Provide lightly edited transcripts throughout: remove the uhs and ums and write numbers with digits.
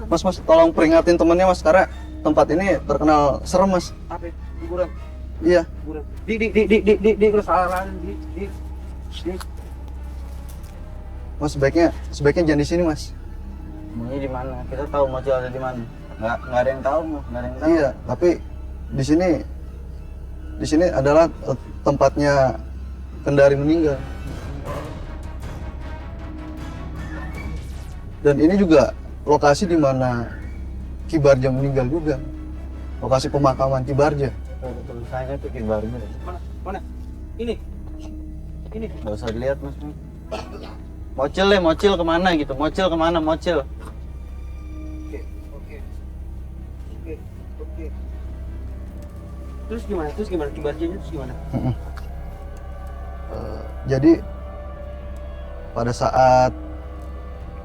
Mas, tolong peringatin temennya Mas, karena tempat ini terkenal serem Mas. Apa? Kuburan. Iya. Kuburan. Di kesalahan di. Mas, sebaiknya jangan di sini Mas. Ini di mana? Kita tahu Mocil ada di mana. Nggak ada yang tahu, nggak ada yang tahu. Iya, tapi di sini adalah tempatnya Kendari meninggal. Dan ini juga lokasi di mana Ki Barja meninggal juga. Lokasi pemakaman Ki Barja. Betul, saya itu kibarnya. Mana? Ini. Nggak usah dilihat mas. Mocil kemana gitu? Mocil kemana? Mocil. Oke. Terus gimana? Kibarjanya terus gimana? Jadi pada saat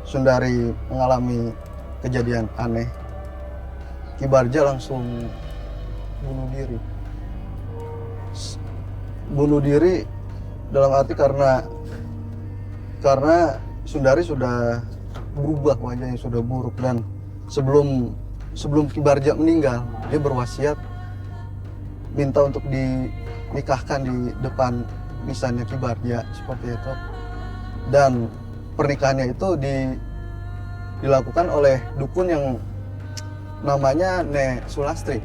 Sundari mengalami kejadian aneh, Ki Barja langsung bunuh diri. Bunuh diri dalam arti karena Sundari sudah berubah, wajahnya sudah buruk, dan sebelum Ki Barja meninggal, dia berwasiat minta untuk dinikahkan di depan nisannya Ki Barja seperti itu. Dan pernikahannya itu dilakukan oleh dukun yang namanya Nek Sulastri.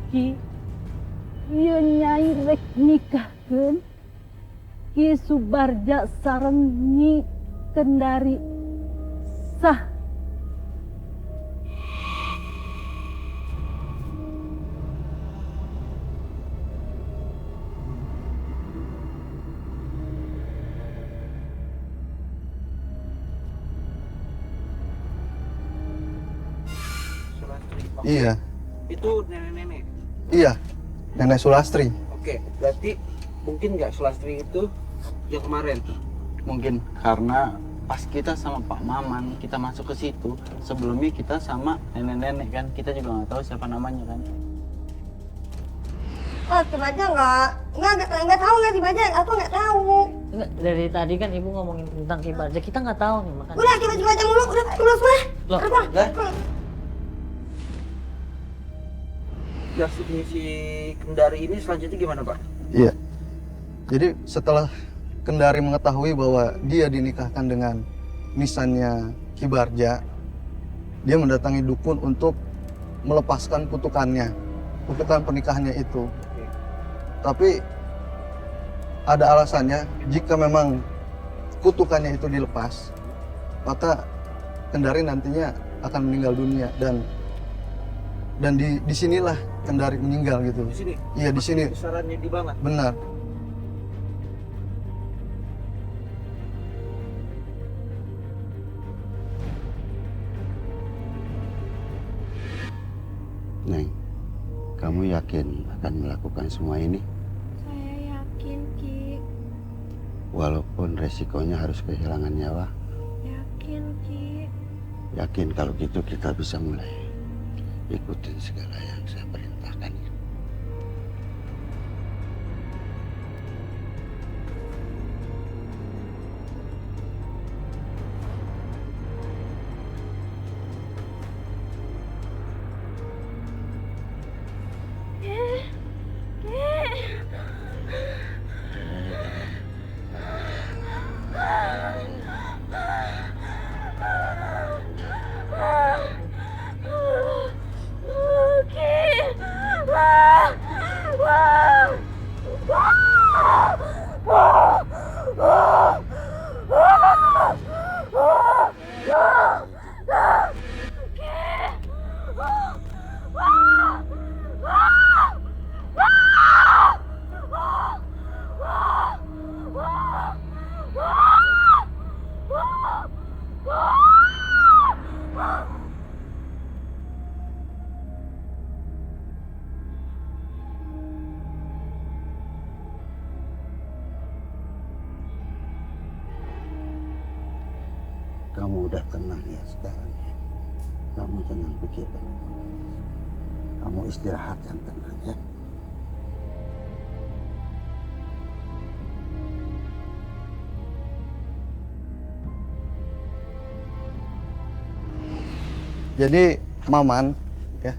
Ki, ieu nyai rek nikahkeun Ki Subarja sareng Nyi Kendari sah. Iya, Itu nenek-nenek. iya, Nenek Sulastri. Oke, berarti mungkin nggak Sulastri itu yang kemarin. Mungkin karena pas kita sama Pak Maman kita masuk ke situ, sebelumnya kita sama nenek-nenek kan, kita juga nggak tahu siapa namanya kan. Oh, Tibaja nggak tahu nggak Tibaja, aku nggak tahu. Enggak, dari tadi kan ibu ngomongin tentang Ki Barja, kita nggak tahu nih makanya. Udah Tibaja mulu, udah mah. Loh, Si Kendari ini selanjutnya gimana Pak? Iya. Jadi setelah Kendari mengetahui bahwa dia dinikahkan dengan nisannya Ki Barja, dia mendatangi dukun untuk melepaskan kutukan pernikahannya itu. Tapi ada alasannya, jika memang kutukannya itu dilepas, maka Kendari nantinya akan meninggal dunia, dan di sinilah Kendari meninggal gitu. Di sini. Iya, di sini. Besarannya di banget. Benar. Neng, kamu yakin akan melakukan semua ini? Saya yakin Ki, Walaupun resikonya harus kehilangan nyawa. yakin Ki. Yakin kalau gitu kita bisa mulai. Ikutin segala yang saya perintahkan. Ki, Kamu udah tenang ya sekarang ya. Kamu tenang begitu. Kamu istirahat yang tenang ya. Jadi Maman, ya,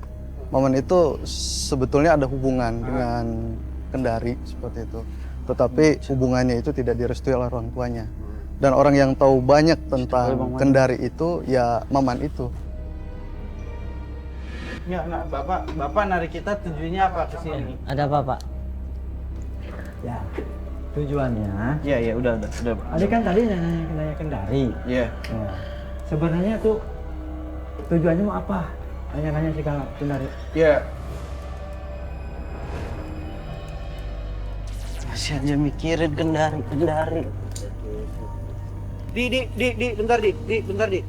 Maman itu sebetulnya ada hubungan dengan Kendari seperti itu. Tetapi hubungannya itu tidak direstui oleh orang tuanya. Dan orang yang tahu banyak tentang Kendari itu ya Maman itu. Enggak, Bapak narik kita tujuannya apa ke sini? Ada apa, Pak? Ya, tujuannya. Iya, udah. Ada kan tadi nanya Kendari. Iya. Nah, sebenarnya tuh tujuannya mau apa? Nanya-nanya segala Kendari. Iya. Masih aja mikirin Kendari. Di, bentar di.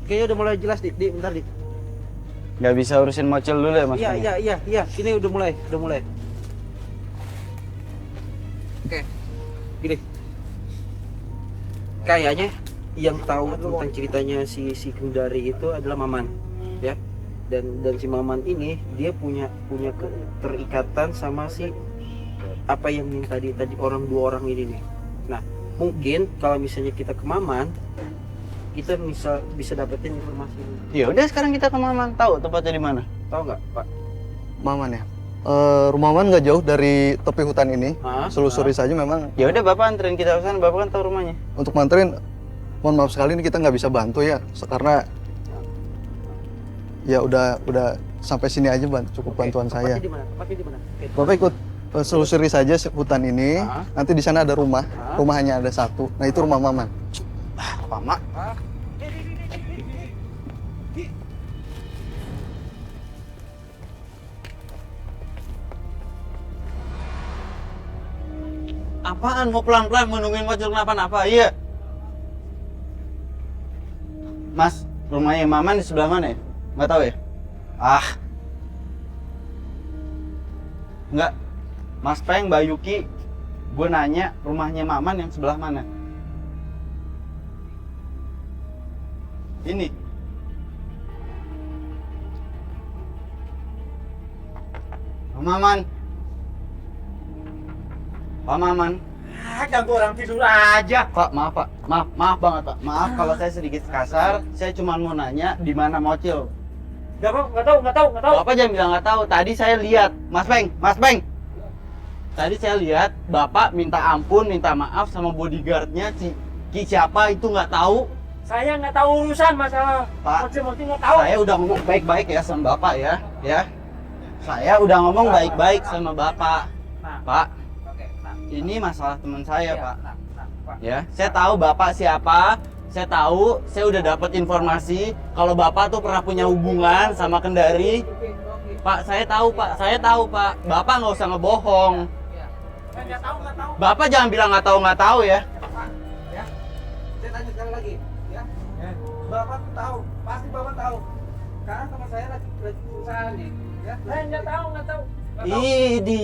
Kayaknya udah mulai jelas di, bentar di. Nggak bisa urusin mocel dulu ya, Mas? Iya. Ini udah mulai. Oke, gini. Kayaknya yang tahu tentang ceritanya si Kendari itu adalah Maman, ya. Dan si Maman ini dia punya keterikatan sama si apa yang minta tadi orang dua orang ini nih. Nah, mungkin kalau misalnya kita ke Maman, kita bisa dapetin informasi. Ya udah sekarang kita ke Maman, tahu tempatnya di mana? Tahu nggak, Pak? Maman ya. Rumah Maman nggak jauh dari tepi hutan ini. Selusuri saja memang. Ya udah Bapak anterin kita ke sana, Bapak kan tahu rumahnya. Untuk manterin, mohon maaf sekali ini kita nggak bisa bantu ya, karena ya udah sampai sini aja cukup bantuan saya. Tempatnya di mana? Oke. Bapak ikut selusuri saja hutan ini. Nanti di sana ada rumah. Rumah hanya ada satu. Nah itu rumah Maman. Pak Mak. Apaan mau pelan-pelan menungguin mocel kenapa-napa? Iya. Mas, rumahnya Maman di sebelah mana ya? Nggak tahu ya? Nggak. Mas Peng, Mbak Yuki, gue nanya rumahnya Maman yang sebelah mana? Ini. Pak Maman. Pak Maman. Ganggu orang tidur aja. Pak, maaf Pak. Maaf banget Pak. Maaf kalau saya sedikit kasar. Saya cuma mau nanya di mana Mocil. Nggak tahu. Bapak jangan bilang nggak tahu. Tadi saya lihat, Mas Peng. Tadi saya lihat Bapak minta ampun, minta maaf sama bodyguardnya Ki siapa itu nggak tahu. Saya nggak tahu urusan masalah Pak, motif nggak tahu. saya udah ngomong baik-baik ya sama Bapak ya. Saya udah ngomong baik-baik sama Bapak. Pak, ini masalah teman saya Pak. Ya, saya tahu Bapak siapa. Saya tahu, saya udah dapat informasi kalau Bapak tuh pernah punya hubungan sama Kendari. Pak, saya tahu Pak. Bapak nggak usah ngebohong. Nggak tahu. Bapak jangan bilang nggak tahu ya. Ya, saya tanya sekali lagi. Ya, Bapak tahu, pasti Bapak tahu. Karena teman saya lagi berusaha nih. Ya, saya nggak tahu. Idi,